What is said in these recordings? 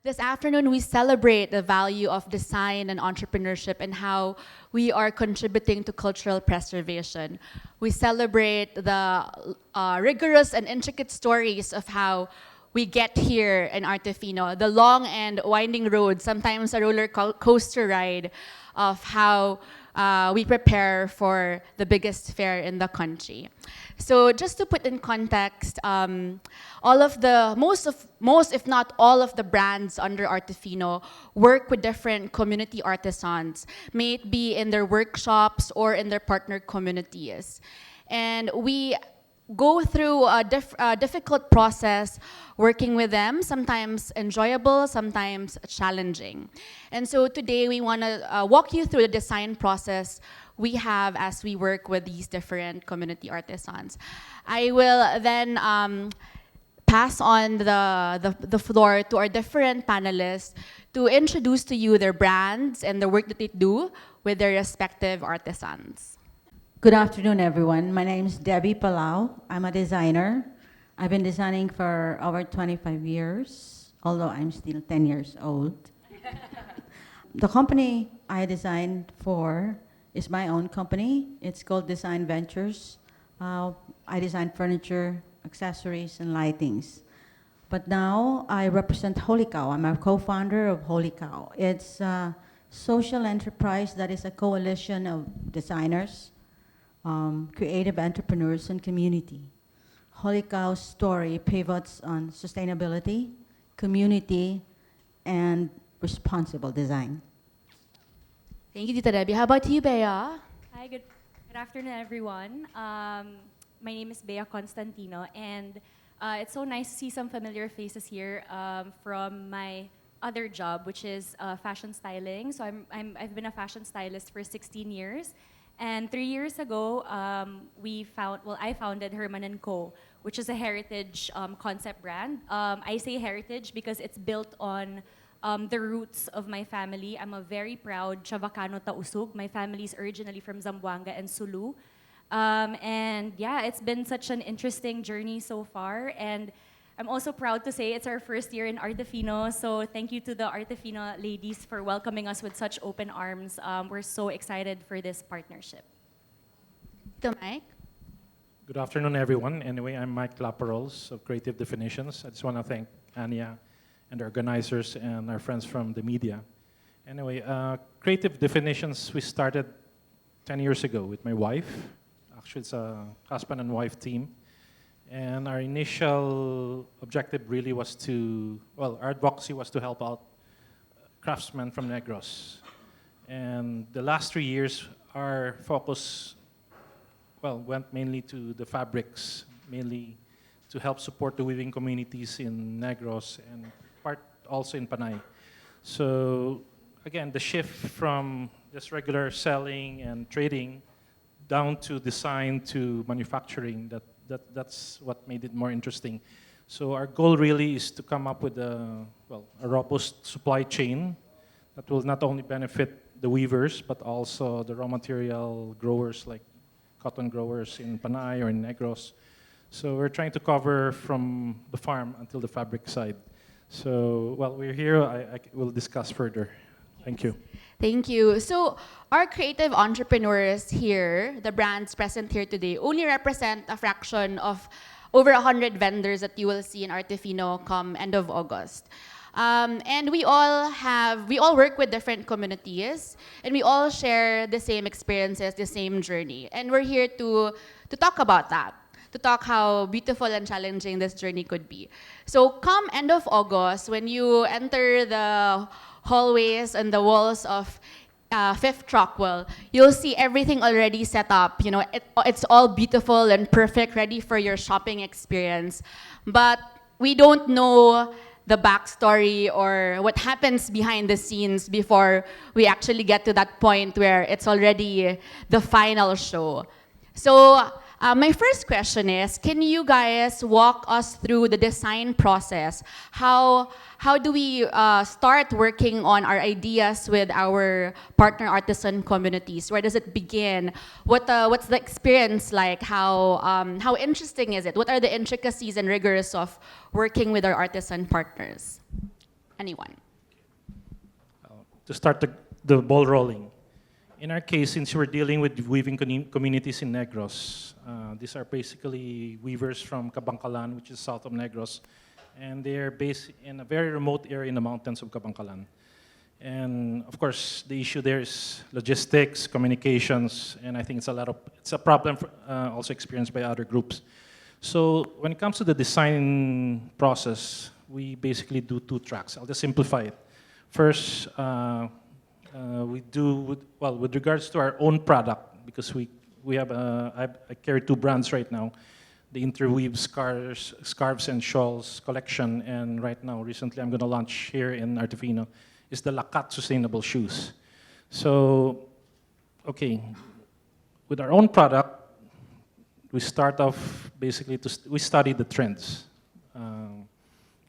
This afternoon, we celebrate the value of design and entrepreneurship and how we are contributing to cultural preservation. We celebrate the rigorous and intricate stories of how we get here in ArteFino, the long and winding road, sometimes a roller coaster ride of how we prepare for the biggest fair in the country. So just to put in context, most if not all of the brands under ArteFino work with different community artisans, may it be in their workshops or in their partner communities. And we go through a difficult process working with them, sometimes enjoyable, sometimes challenging. And so today we want to walk you through the design process we have as we work with these different community artisans. I will then pass on the floor to our different panelists to introduce to you their brands and the work that they do with their respective artisans. Good afternoon, everyone. My name is Debbie Palau. I'm a designer. I've been designing for over 25 years, although I'm still 10 years old. The company I designed for is my own company. It's called Design Ventures. I design furniture, accessories, and lightings. But now I represent Holy Cow. I'm a co-founder of Holy Cow. It's a social enterprise that is a coalition of designers, creative entrepreneurs, and community. Holy Cow's story pivots on sustainability, community, and responsible design. Thank you, Tita Debbie. How about you, Bea? Hi, good afternoon, everyone. My name is Bea Constantino, and it's so nice to see some familiar faces here from my other job, which is fashion styling. So I've been a fashion stylist for 16 years. And 3 years ago, I founded Herman & Co., which is a heritage concept brand. I say heritage because it's built on the roots of my family. I'm a very proud Chavacano Tausug. My family is originally from Zamboanga and Sulu. And yeah, it's been such an interesting journey so far. And I'm also proud to say it's our first year in ArteFino. So thank you to the ArteFino ladies for welcoming us with such open arms. We're so excited for this partnership. Tito Mike? Good afternoon, everyone. Anyway, I'm Mike Laparols of Creative Definitions. I just want to thank Anya and the organizers and our friends from the media. Anyway, Creative Definitions, we started 10 years ago with my wife. Actually, it's a husband and wife team. And our initial objective really was our advocacy was to help out craftsmen from Negros. And the last 3 years, our focus, went mainly to the fabrics, mainly to help support the weaving communities in Negros and part also in Panay. So again, the shift from just regular selling and trading down to design to manufacturing, that's what made it more interesting. So our goal really is to come up with a robust supply chain that will not only benefit the weavers, but also the raw material growers like cotton growers in Panay or in Negros. So we're trying to cover from the farm until the fabric side. So while we're here, I will discuss further. Thank you. Thank you. So our creative entrepreneurs here, the brands present here today, only represent a fraction of over 100 vendors that you will see in ArteFino come end of August. And we all work with different communities, and we all share the same experiences, the same journey. And we're here to talk about that, to talk how beautiful and challenging this journey could be. So come end of August, when you enter the hallways and the walls of Fifth Trockwell, you'll see everything already set up. You know, it's all beautiful and perfect, ready for your shopping experience. But we don't know the backstory or what happens behind the scenes before we actually get to that point where it's already the final show. So my first question is, can you guys walk us through the design process? How do we start working on our ideas with our partner artisan communities? Where does it begin? What's the experience like? How interesting is it? What are the intricacies and rigors of working with our artisan partners? Anyone? To start the ball rolling. In our case, since we're dealing with weaving communities in Negros, these are basically weavers from Kabangkalan, which is south of Negros, and they're based in a very remote area in the mountains of Kabangkalan. And of course, the issue there is logistics, communications, and I think it's a problem also experienced by other groups. So when it comes to the design process, we basically do 2 tracks. I'll just simplify it. First, we do, with regards to our own product, because we have, I carry 2 brands right now, the interweave scarves and shawls collection, and right now, recently, I'm going to launch here in ArteFino, is the Lakat sustainable shoes. So, okay, with our own product, we start off basically we study the trends.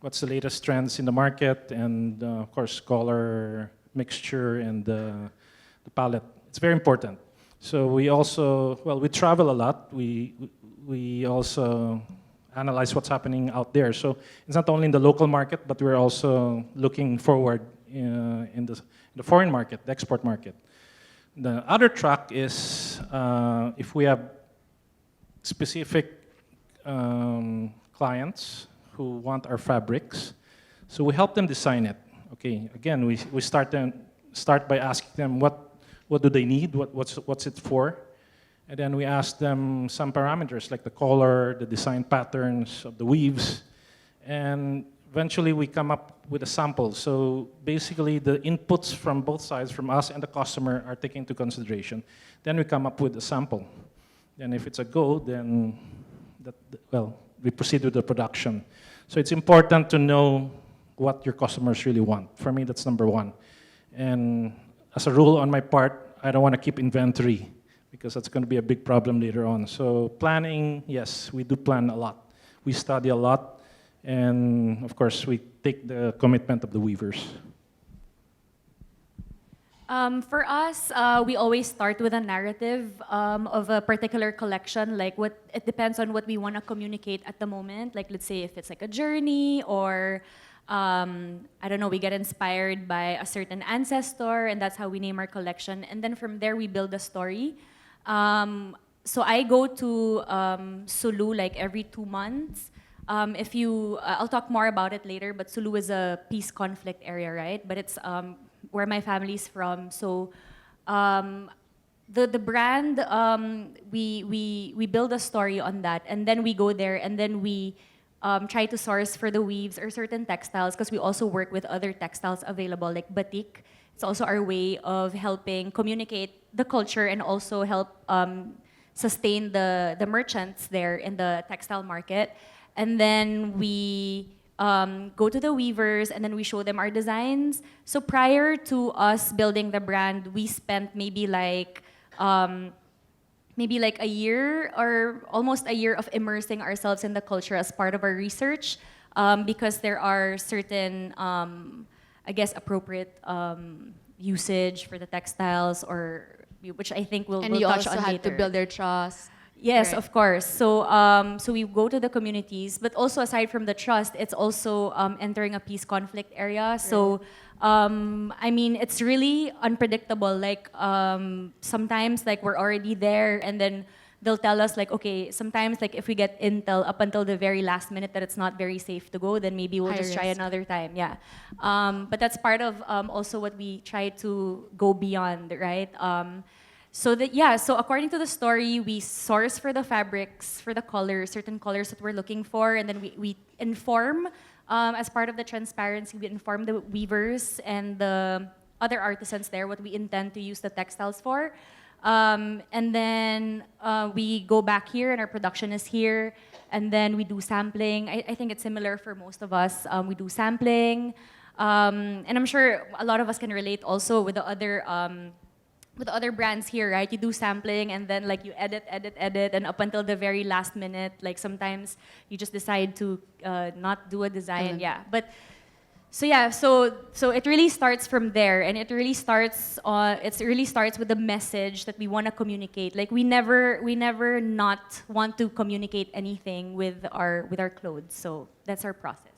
What's the latest trends in the market, and of course, color, mixture, and the palette. It's very important. So we also, we travel a lot. We also analyze what's happening out there. So it's not only in the local market, but we're also looking forward in the foreign market, the export market. The other track is if we have specific clients who want our fabrics, so we help them design it. Okay, again, we start by asking them what do they need, what's it for, and then we ask them some parameters like the color, the design patterns of the weaves, and eventually we come up with a sample. So basically the inputs from both sides, from us and the customer, are taken into consideration. Then we come up with a sample. Then if it's a go, then we proceed with the production. So it's important to know what your customers really want. For me, that's number 1. And as a rule on my part, I don't want to keep inventory because that's going to be a big problem later on. So planning, yes, we do plan a lot. We study a lot. And of course, we take the commitment of the weavers. For us, we always start with a narrative of a particular collection. Like it depends on what we want to communicate at the moment. Like let's say if it's like a journey or I don't know, we get inspired by a certain ancestor, and that's how we name our collection. And then from there, we build a story. So I go to Sulu like every 2 months. I'll talk more about it later, but Sulu is a peace conflict area, right? But it's where my family's from. So the brand, we build a story on that, and then we go there, and then we try to source for the weaves or certain textiles, because we also work with other textiles available, like batik. It's also our way of helping communicate the culture and also help sustain the merchants there in the textile market. And then we go to the weavers, and then we show them our designs. So prior to us building the brand, we spent maybe like a year or almost a year of immersing ourselves in the culture as part of our research, because there are certain, I guess, appropriate usage for the textiles, or which I think we'll touch on later. And you also had to build their trust. Yes, Right. of course. So, so we go to the communities, but also aside from the trust, it's also entering a peace conflict area. So, I mean, it's really unpredictable. Like sometimes, like we're already there, and then they'll tell us like, okay, sometimes like if we get intel up until the very last minute that it's not very safe to go, then maybe we'll High just try risk. another time. Yeah, but that's part of also what we try to go beyond, right? So according to the story, we source for the fabrics, for the colors, certain colors that we're looking for, and then we inform, as part of the transparency, we inform the weavers and the other artisans there what we intend to use the textiles for. And then we go back here, and our production is here, and then we do sampling. I think it's similar for most of us. We do sampling, and I'm sure a lot of us can relate also with the other brands here, right? You do sampling, and then like you edit, and up until the very last minute, like sometimes you just decide to not do a design. Yeah, but so it really starts from there, and it really starts with the message that we want to communicate. Like we never not want to communicate anything with our clothes. So that's our process.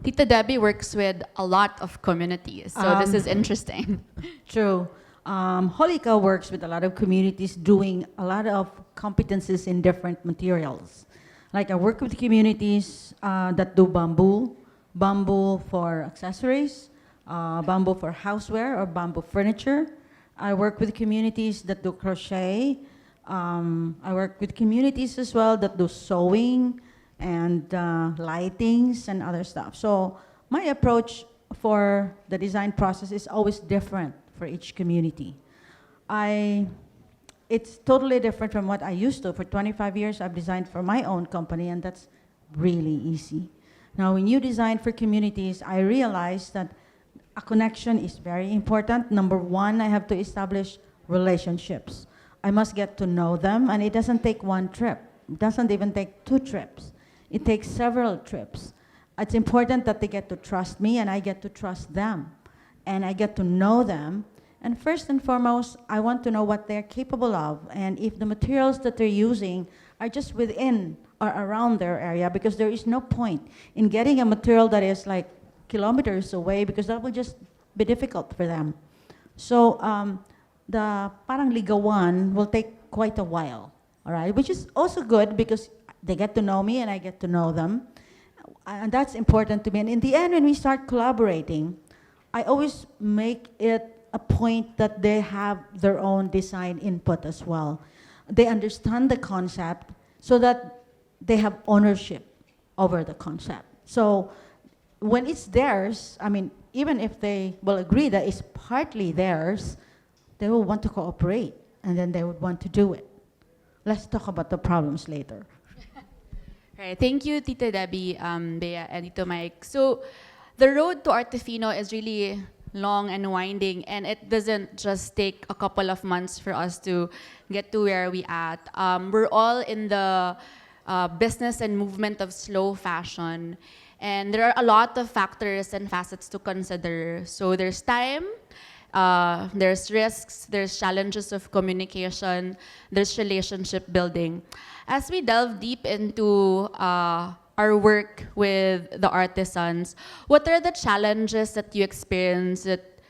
Tita Debbie works with a lot of communities, so this is interesting. True. Holika works with a lot of communities doing a lot of competencies in different materials. Like I work with communities that do bamboo for accessories, bamboo for houseware or bamboo furniture. I work with communities that do crochet. I work with communities as well that do sewing and lightings and other stuff. So my approach for the design process is always different for each community. It's totally different from what I used to. For 25 years, I've designed for my own company, and that's really easy. Now, when you design for communities, I realized that a connection is very important. Number one, I have to establish relationships. I must get to know them, and it doesn't take one trip. It doesn't even take 2 trips. It takes several trips. It's important that they get to trust me, and I get to trust them. And I get to know them. And first and foremost, I want to know what they're capable of, and if the materials that they're using are just within or around their area, because there is no point in getting a material that is like kilometers away, because that will just be difficult for them. So the parang ligawan will take quite a while, all right? Which is also good because they get to know me and I get to know them. And that's important to me. And in the end, when we start collaborating, I always make it a point that they have their own design input as well. They understand the concept so that they have ownership over the concept. So when it's theirs, I mean, even if they will agree that it's partly theirs, they will want to cooperate, and then they would want to do it. Let's talk about the problems later. Right. Thank you, Tita Debbie, Bea, and Tito Mike. So the road to ArteFino is really long and winding, and it doesn't just take a couple of months for us to get to where we at. We're all in the business and movement of slow fashion, and there are a lot of factors and facets to consider. So there's time, there's risks, there's challenges of communication, there's relationship building. As we delve deep into our work with the artisans, what are the challenges that you experience that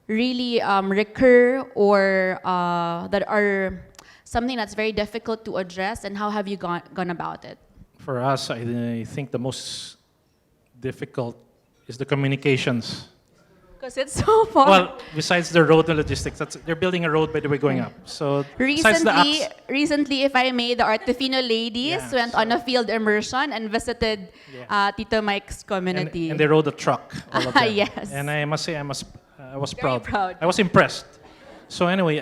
really recur or that are something that's very difficult to address, and how have you gone about it? For us, I think the most difficult is the communications. Because it's so far. Well, besides the road and logistics, they're building a road by the way going up. So besides the Recently, if I may, the ArteFino ladies went on a field immersion and visited Tito Mike's community. and they rode a truck, all of them. Yes. And I must say, I was Very proud. proud. I was impressed. So anyway,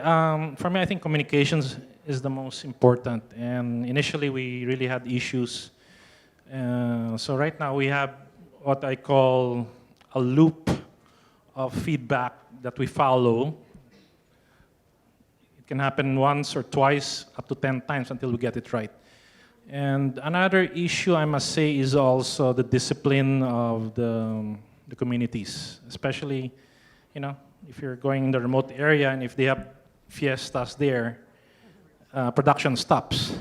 for me, I think communications is the most important. And initially, we really had issues. So right now, we have what I call a loop of feedback that we follow. It can happen once or twice, up to 10 times until we get it right. And another issue, I must say, is also the discipline of the communities, especially, if you're going in the remote area and if they have fiestas there, production stops.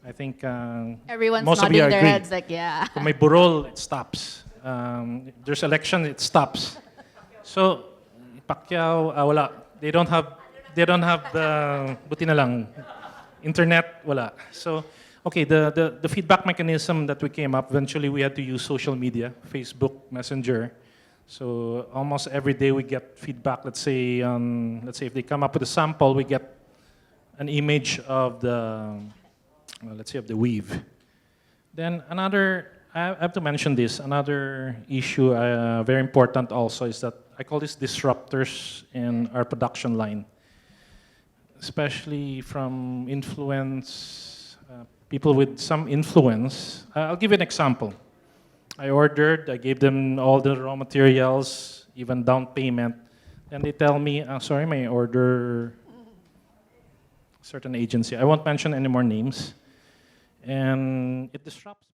I think Everyone's most of nodding you their agree. heads like, yeah. Kung may burol, it stops. There's election, it stops. So, Pacquiao, wala. They don't have the, buti na lang, internet, wala. So, okay, the feedback mechanism that we came up, eventually we had to use social media, Facebook, Messenger. So almost every day we get feedback. Let's say if they come up with a sample, we get an image of the, let's say of the weave. Then I have to mention this, another issue very important also is that I call this disruptors in our production line, especially from influence, people with some influence. I'll give you an example. I gave them all the raw materials, even down payment, and they tell me, sorry, may order certain agency. I won't mention any more names. And it disrupts